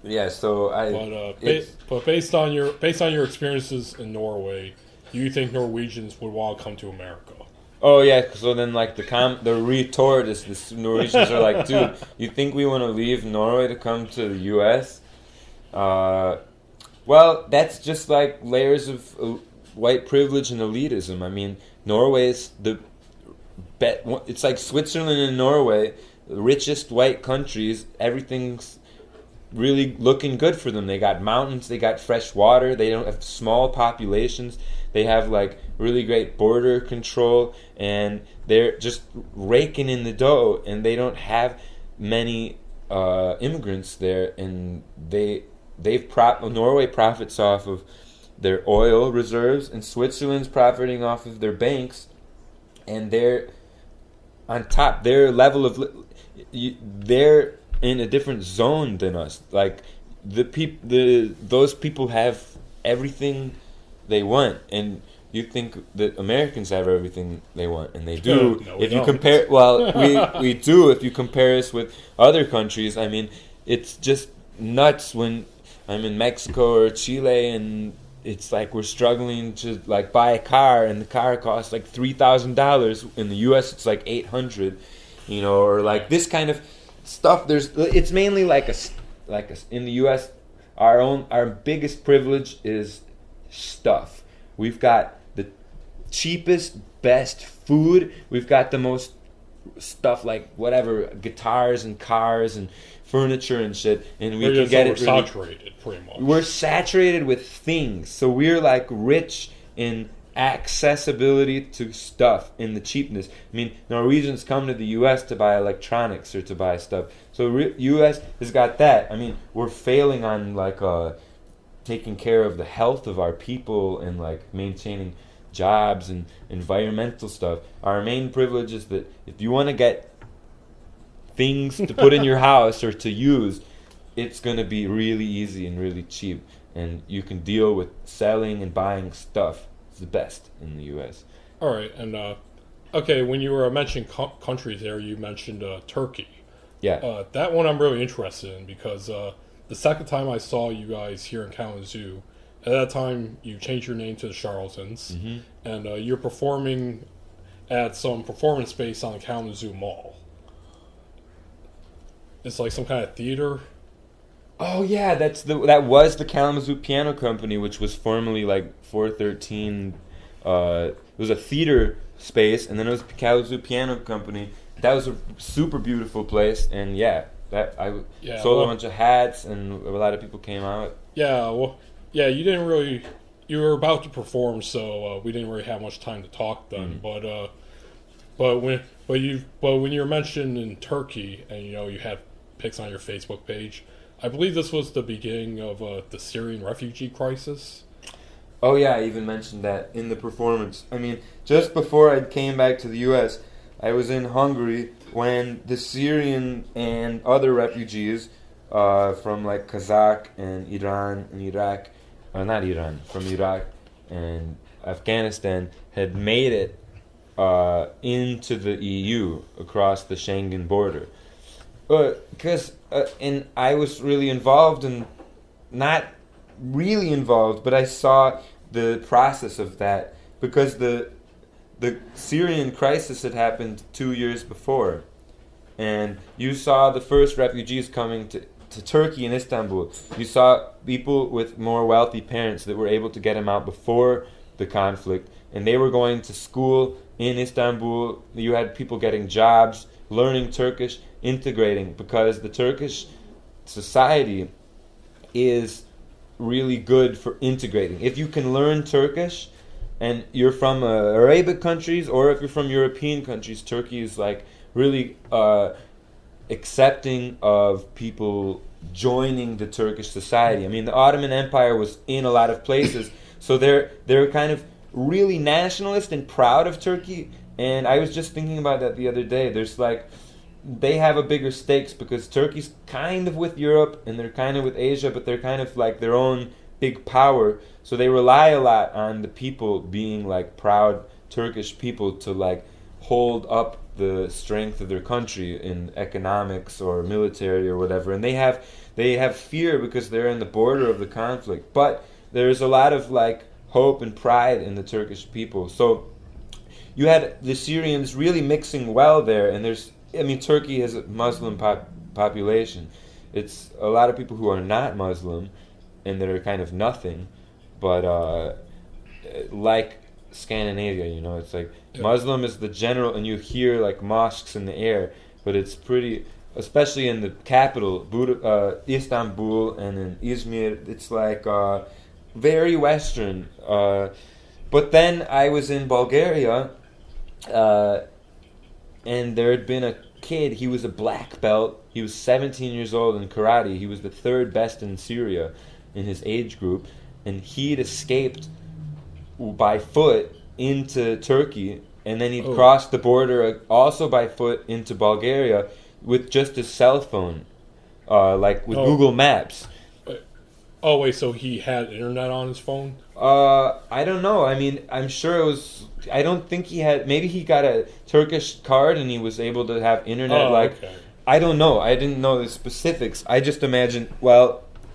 Yeah. So but based on your experiences in Norway, do you think Norwegians would want to come to America? Oh yeah. So then like the retort is the Norwegians are like, dude, you think we want to leave Norway to come to the U.S.? Well, that's just like layers of white privilege and elitism. I mean, Norway's it's like Switzerland and Norway, the richest white countries. Everything's really looking good for them. They got mountains, they got fresh water, they don't have small populations, they have like really great border control, and they're just raking in the dough, and they don't have many immigrants there, and Norway profits off of their oil reserves, and Switzerland's profiting off of their banks, and they're on top. Their level of they're in a different zone than us. Like those people have everything they want, and you think that Americans have everything they want, and they do. No, if you compare, we do. If you compare us with other countries, I mean, it's just nuts when I'm in Mexico or Chile, and it's like we're struggling to like buy a car, and the car costs like $3,000. In the U.S., it's like $800, or like this kind of stuff. It's mainly like in the U.S. Our biggest privilege is stuff. We've got the cheapest, best food. We've got the most stuff, like whatever, guitars and cars and furniture and shit, and we can get it. We're saturated, pretty much. We're saturated with things, so we're like rich in accessibility to stuff and the cheapness. I mean, Norwegians come to the U.S. to buy electronics or to buy stuff, so U.S. has got that. I mean, we're failing on like taking care of the health of our people and like maintaining jobs and environmental stuff. Our main privilege is that if you want to get things to put in your house or to use, it's going to be really easy and really cheap, and you can deal with selling and buying stuff. It's the best in the U.S. All right, and okay, when you were mentioning countries there, you mentioned Turkey. Yeah. That one I'm really interested in because the second time I saw you guys here in Kalamazoo, at that time you changed your name to the Charlatans, mm-hmm. and you're performing at some performance space on the Kalamazoo Mall. It's like some kind of theater. Oh yeah, that was the Kalamazoo Piano Company, which was formerly like 413. It was a theater space, and then it was the Kalamazoo Piano Company. That was a super beautiful place, and sold a bunch of hats, and a lot of people came out. Yeah, well, yeah, you didn't really. You were about to perform, so we didn't really have much time to talk then. Mm. But when you were mentioned in Turkey, and you had pics on your Facebook page, I believe this was the beginning of the Syrian refugee crisis. Oh yeah, I even mentioned that in the performance. I mean, just before I came back to the U.S., I was in Hungary when the Syrian and other refugees from like Kazakh and Iran and Iraq, from Iraq and Afghanistan had made it into the EU across the Schengen border. And I was really involved, and not really involved, but I saw the process of that because the Syrian crisis had happened 2 years before, and you saw the first refugees coming to Turkey and Istanbul. You saw people with more wealthy parents that were able to get them out before the conflict, and they were going to school in Istanbul. You had people getting jobs, learning Turkish, integrating, because the Turkish society is really good for integrating. If you can learn Turkish and you're from Arabic countries, or if you're from European countries, Turkey is like really accepting of people joining the Turkish society. I mean, the Ottoman Empire was in a lot of places, so they're kind of really nationalist and proud of Turkey. And I was just thinking about that the other day. There's like, they have a bigger stakes because Turkey's kind of with Europe and they're kind of with Asia, but they're kind of like their own big power. So they rely a lot on the people being like proud Turkish people to like hold up the strength of their country in economics or military or whatever. And they have fear because they're in the border of the conflict. But there's a lot of like hope and pride in the Turkish people. So you had the Syrians really mixing well there, and Turkey has a Muslim population. It's a lot of people who are not Muslim, and that are kind of nothing, but like Scandinavia, it's like Muslim is the general, and you hear like mosques in the air, but it's pretty, especially in the capital, Istanbul, and in Izmir, it's like very Western. But then I was in Bulgaria, and there had been a kid, he was a black belt, he was 17 years old in karate, he was the third best in Syria in his age group, and he'd escaped by foot into Turkey, and then he'd crossed the border also by foot into Bulgaria with just his cell phone, like with Google Maps. Oh, wait, so he had internet on his phone? I don't know. I mean, I'm sure it was... I don't think he had... Maybe he got a Turkish card and he was able to have internet. Okay. I don't know. I didn't know the specifics. I just imagined,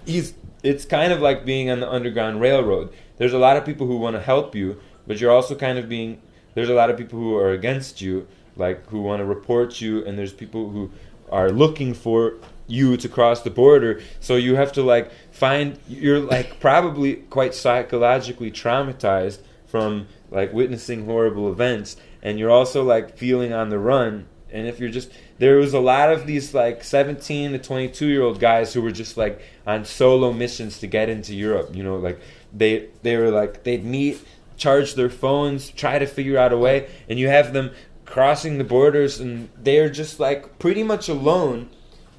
it's kind of like being on the Underground Railroad. There's a lot of people who want to help you, but you're also kind of being... There's a lot of people who are against you, like who want to report you, and there's people who are looking for you to cross the border. So you have to like find... You're like probably quite psychologically traumatized from like witnessing horrible events, and you're also like feeling on the run. And if you're just... There was a lot of these like 17 to 22-year-old guys who were just like on solo missions to get into Europe. Like they were like, they'd meet, charge their phones, try to figure out a way, and you have them crossing the borders, and they're just like pretty much alone,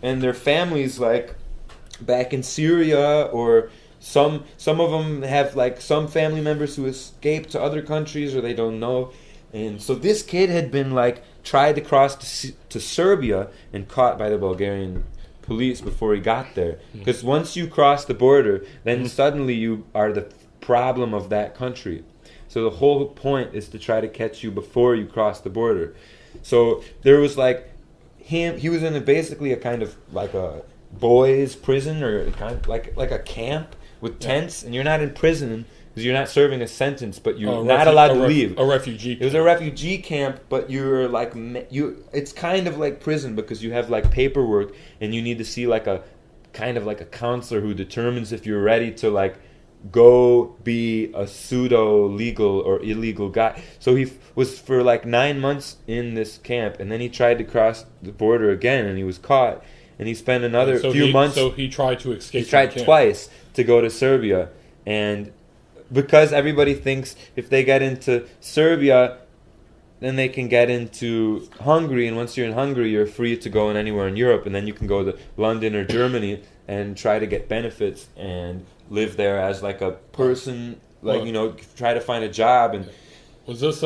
and their families like back in Syria, or some of them have like some family members who escaped to other countries, or they don't know. And so this kid had been like tried to cross to Serbia and caught by the Bulgarian police before he got there. Because once you cross the border, then suddenly you are the problem of that country. So the whole point is to try to catch you before you cross the border. So there was like he was in basically a kind of like a boys' prison, or kind of like a camp with tents, and you're not in prison because you're not serving a sentence, but you're not allowed to leave. A refugee camp. It was a refugee camp, but you're like it's kind of like prison because you have like paperwork, and you need to see like a kind of like a counselor who determines if you're ready to like go be a pseudo legal or illegal guy. So he was for like 9 months in this camp, and then he tried to cross the border again, and he was caught, and he spent another few months. So he tried to escape. He tried twice to go to Serbia, and because everybody thinks if they get into Serbia, then they can get into Hungary, and once you're in Hungary, you're free to go in anywhere in Europe, and then you can go to London or Germany and try to get benefits and live there as like a person, like try to find a job. And was this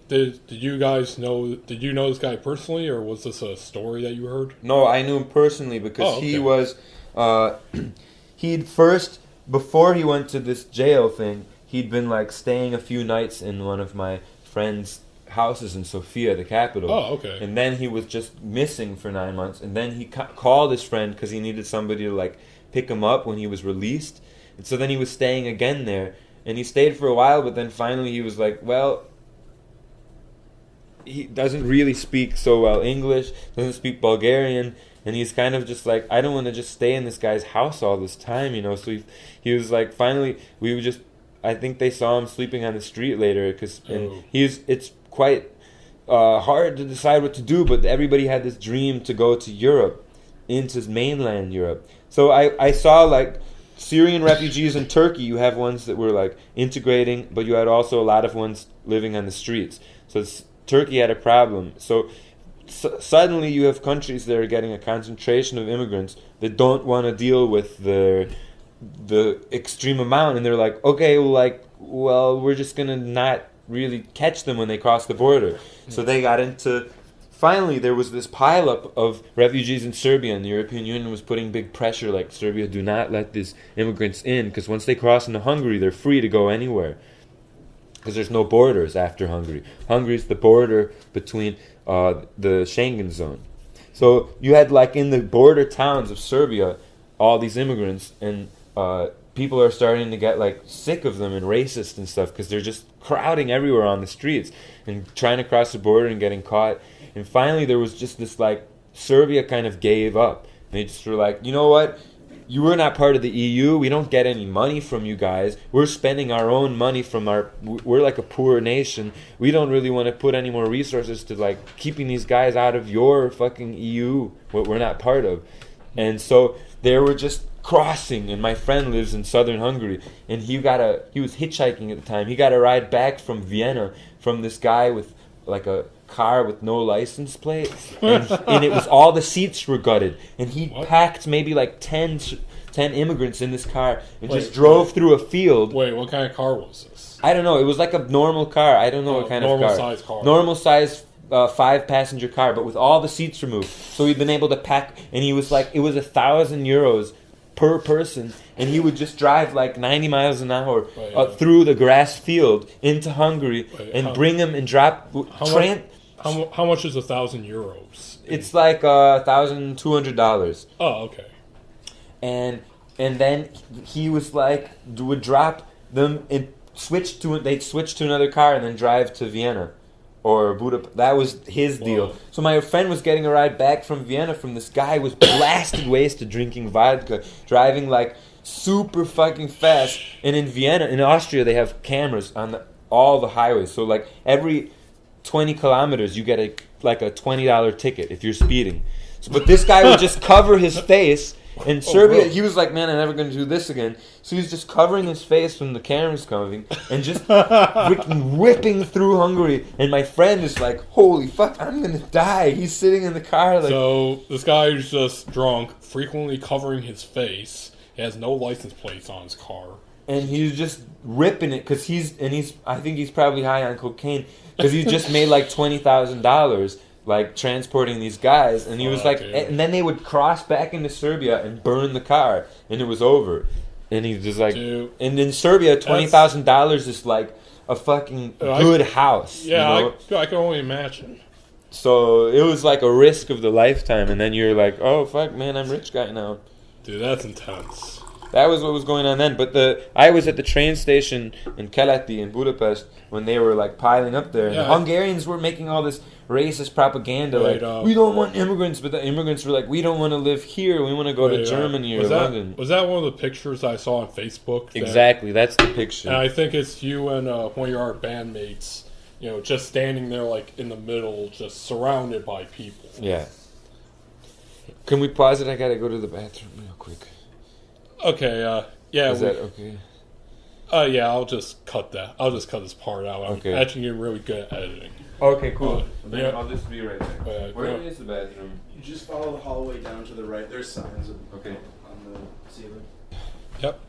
did you guys know? Did you know this guy personally, or was this a story that you heard? No, I knew him personally because he was he'd first, before he went to this jail thing, he'd been like staying a few nights in one of my friends' houses in Sofia, the capital. Oh, okay. And then he was just missing for 9 months, and then he called his friend because he needed somebody to like pick him up when he was released. And so then he was staying again there, and he stayed for a while, but then finally he was like, well, he doesn't really speak so well English, doesn't speak Bulgarian, and he's kind of just like, I don't want to just stay in this guy's house all this time, So he was like, finally, I think they saw him sleeping on the street later, it's quite hard to decide what to do, but everybody had this dream to go to Europe. into mainland Europe. So I saw like Syrian refugees in Turkey. You have ones that were like integrating, but you had also a lot of ones living on the streets. So Turkey had a problem. So suddenly you have countries that are getting a concentration of immigrants that don't want to deal with the extreme amount, and they're like, okay, well, we're just gonna not really catch them when they cross the border. So they got into. Finally, there was this pileup of refugees in Serbia, and the European Union was putting big pressure, like, Serbia, do not let these immigrants in, because once they cross into Hungary, they're free to go anywhere, because there's no borders after Hungary. Hungary's the border between the Schengen zone. So you had, like, in the border towns of Serbia, all these immigrants, and people are starting to get, like, sick of them and racist and stuff, because they're just crowding everywhere on the streets and trying to cross the border and getting caught. And finally, there was just this, like, Serbia kind of gave up. They just were like, you know what? You were not part of the EU. We don't get any money from you guys. We're spending our own money from we're like a poor nation. We don't really want to put any more resources to, like, keeping these guys out of your fucking EU, what we're not part of. And so they were just crossing, and my friend lives in southern Hungary, and he was hitchhiking at the time. He got a ride back from Vienna from this guy with, like, a car with no license plate, and it was all the seats were gutted, and he packed maybe like 10 immigrants in this car and just drove through a field. Wait, what kind of car was this? I don't know. It was like a normal car. I don't know what kind of car. Normal size car. Normal size 5-passenger car, but with all the seats removed. So he'd been able to pack, and he was like, it was 1,000 euros per person, and he would just drive like 90 miles an hour through the grass field into Hungary and bring them and drop. How much is 1,000 euros? It's like $1,200. Oh, okay. And then he was like, would drop them and they'd switch to another car and then drive to Vienna or Budapest. That was his deal. So my friend was getting a ride back from Vienna from this guy who was blasted wasted, drinking vodka, driving like super fucking fast. And in Vienna, in Austria, they have cameras on all the highways. So like every 20 kilometers, you get a $20 ticket if you're speeding. So, but this guy would just cover his face. In Serbia, he was like, man, I'm never going to do this again. So he's just covering his face when the camera's coming and just whipping through Hungary. And my friend is like, holy fuck, I'm going to die. He's sitting in the car. Like, so this guy is just drunk, frequently covering his face. He has no license plates on his car. And he's just ripping it because I think he's probably high on cocaine because he just made like $20,000 like transporting these guys, and he was like, and then they would cross back into Serbia and burn the car, and it was over. And he was like, and in Serbia, $20,000 is like a fucking good house. Yeah, you know? I can only imagine. So it was like a risk of the lifetime, and then you're like, oh fuck, man, I'm a rich guy now. Dude, that's intense. That was what was going on then. But I was at the train station in Kjarty in Budapest when they were like piling up there. And the Hungarians were making all this racist propaganda, we don't want immigrants, but the immigrants were like, we don't want to live here. We want to go to Germany or London. Was that one of the pictures I saw on Facebook? Exactly, that's the picture. And I think it's you and one of your bandmates, just standing there like in the middle, just surrounded by people. Yeah. Can we pause it? I gotta go to the bathroom real quick. Okay, yeah. Is that okay? Yeah, I'll just cut that. I'll just cut this part out. I'm actually getting really good at editing. Okay, cool. I'll just be right there. Where is the bathroom? You just follow the hallway down to the right. There's signs on the ceiling. Yep.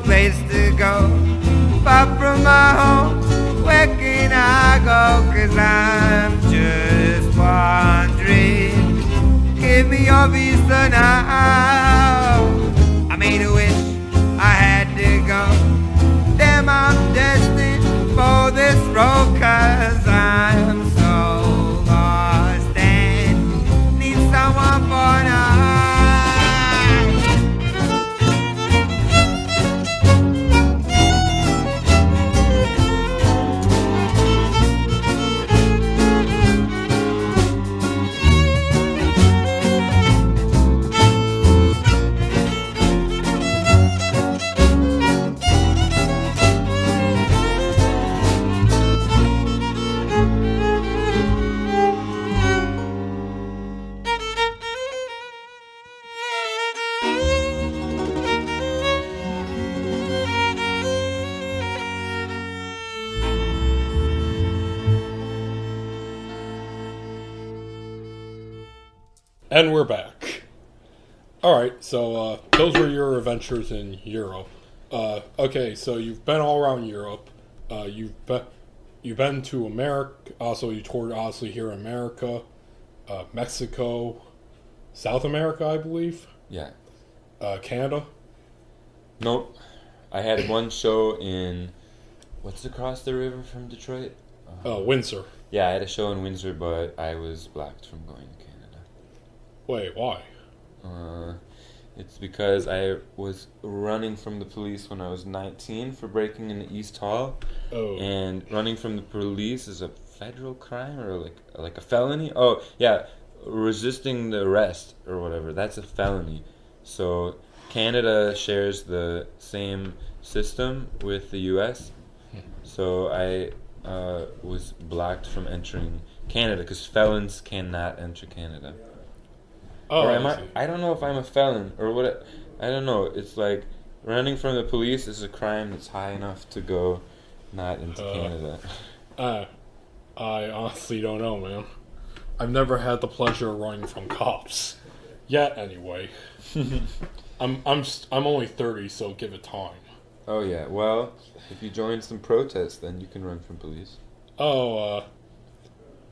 place to go. Far from my home, where can I go? 'Cause I'm just wondering. Give me your visa now. I made a wish, I had to go. Damn, I'm destined for this road, 'cause I'm so lost and need someone for now. And we're back. Alright, so those were your adventures in Europe. Okay, so you've been all around Europe. You've been to America. Also, you toured obviously here in America, Mexico, South America, I believe. Yeah. Canada. Nope. I had one show in what's across the river from Detroit? Windsor. Yeah, I had a show in Windsor, but I was blocked from going to Canada. Wait, why? It's because I was running from the police when I was 19 for breaking into East Hall. Oh. And running from the police is a federal crime or like a felony? Oh, yeah, resisting the arrest or whatever. That's a felony. So Canada shares the same system with the US. So I was blocked from entering Canada because felons cannot enter Canada. Oh, or am I don't know if I'm a felon or what. I don't know. It's like running from the police is a crime that's high enough to go not into Canada. I honestly don't know, man. I've never had the pleasure of running from cops. Yet, anyway. I'm only 30, so give it time. Oh yeah. Well, if you join some protests, then you can run from police. Well,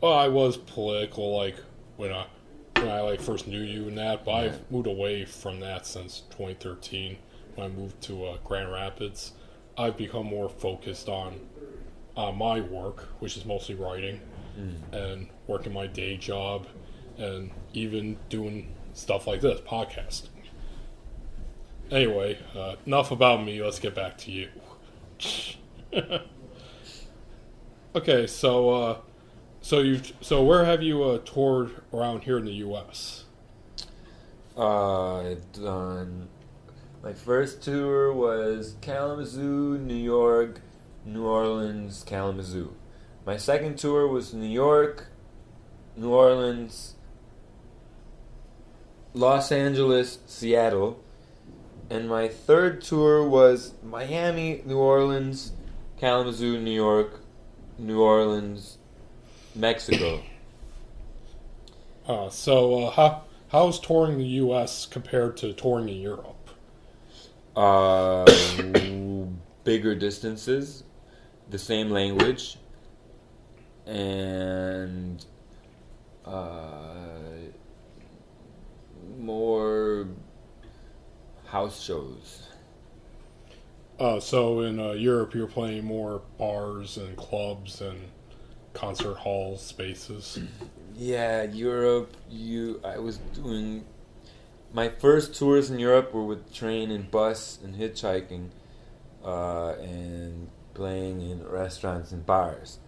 I was political, like when I first knew you and that, but I've moved away from that since 2013 when I moved to Grand Rapids. I've become more focused on my work, which is mostly writing, and working my day job, and even doing stuff like this, podcasting. Anyway, enough about me. Let's get back to you. Okay, so where have you toured around here in the U.S.? I've done. My first tour was Kalamazoo, New York, New Orleans, Kalamazoo. My second tour was New York, New Orleans, Los Angeles, Seattle. And my third tour was Miami, New Orleans, Kalamazoo, New York, New Orleans, Mexico. How's touring the U.S. compared to touring in Europe? Bigger distances, the same language, and more house shows. So in Europe, you're playing more bars and clubs and concert halls, spaces. Yeah, Europe. I was doing my first tours in Europe were with train and bus and hitchhiking, and playing in restaurants and bars.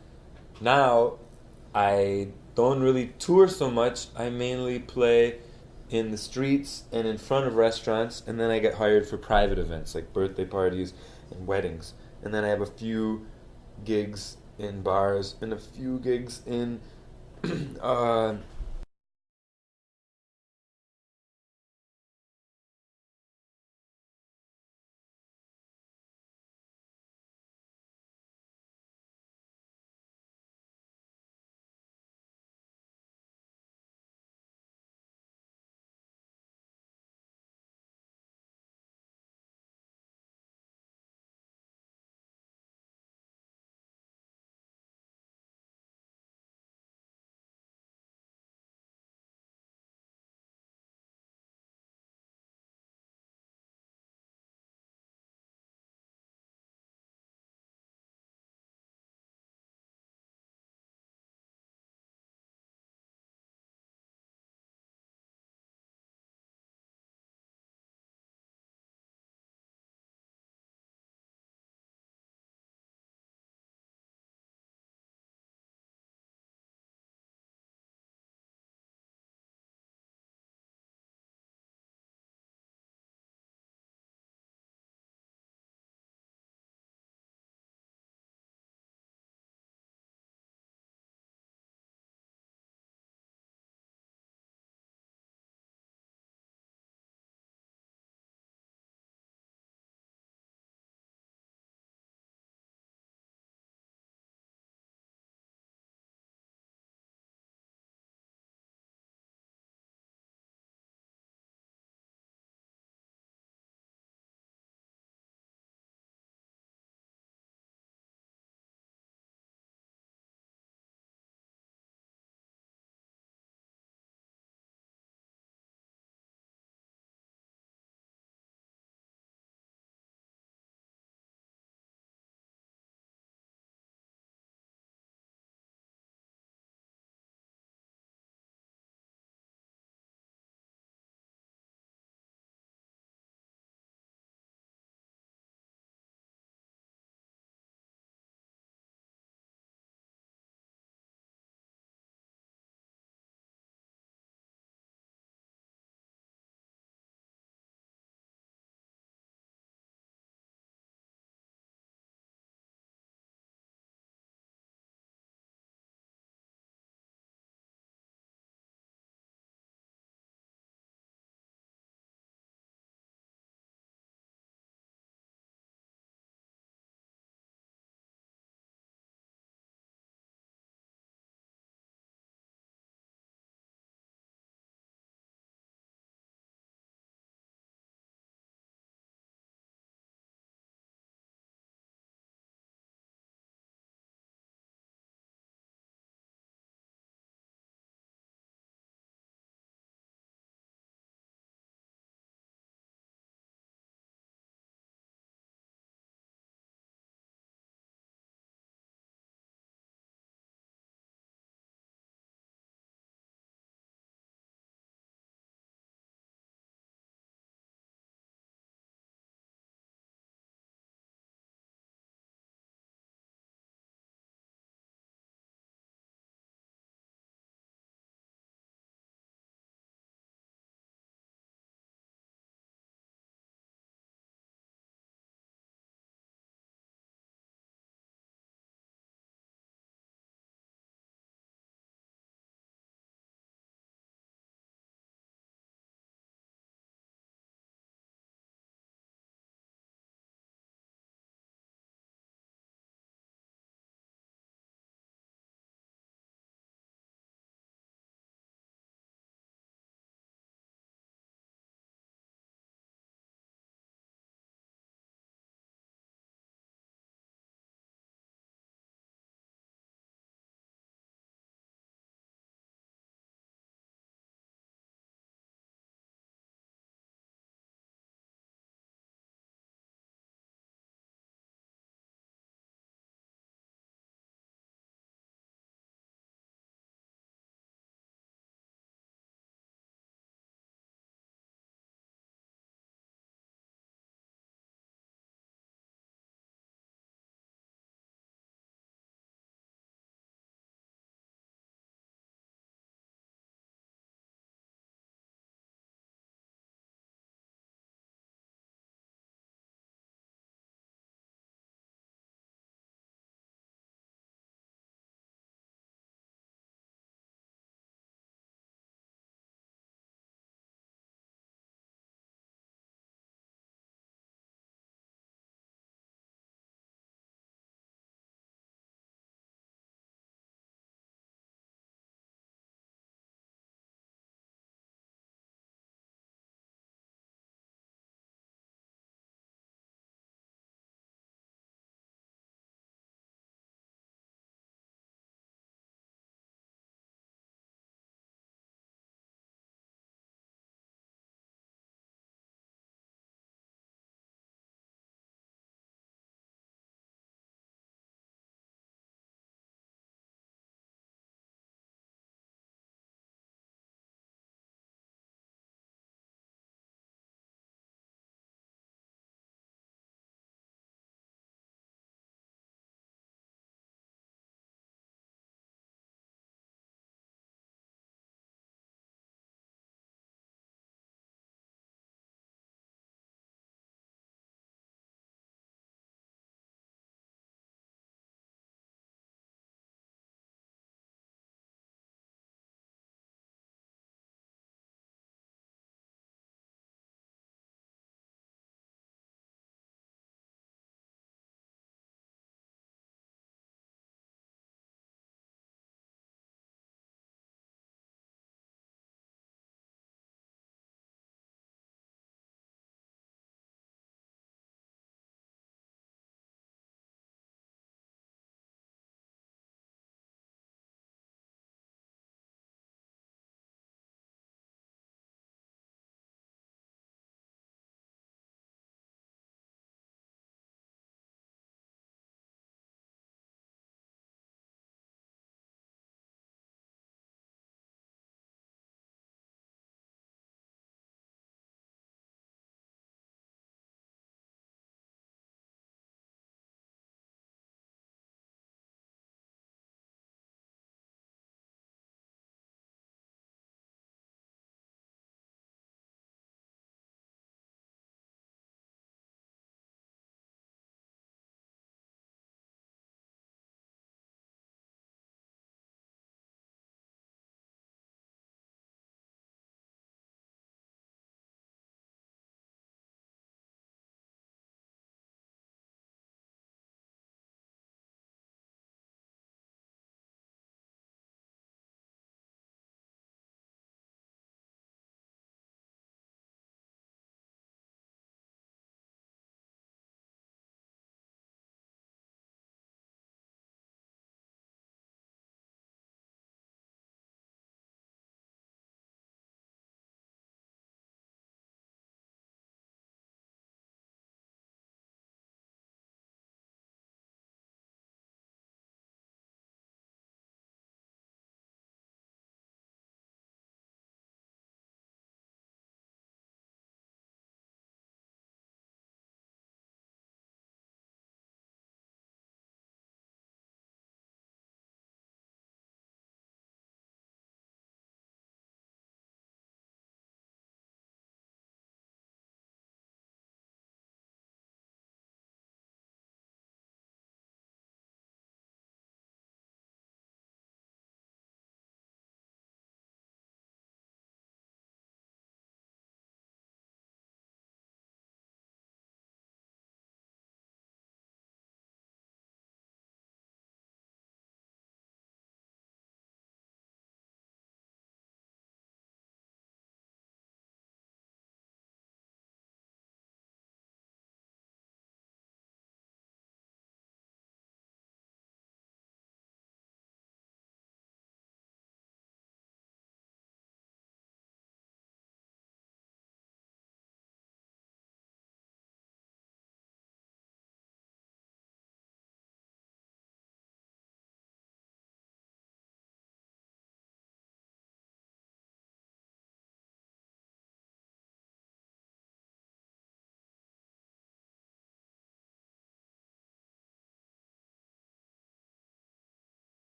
Now, I don't really tour so much. I mainly play in the streets and in front of restaurants, and then I get hired for private events like birthday parties and weddings. And then I have a few gigs in bars and a few gigs in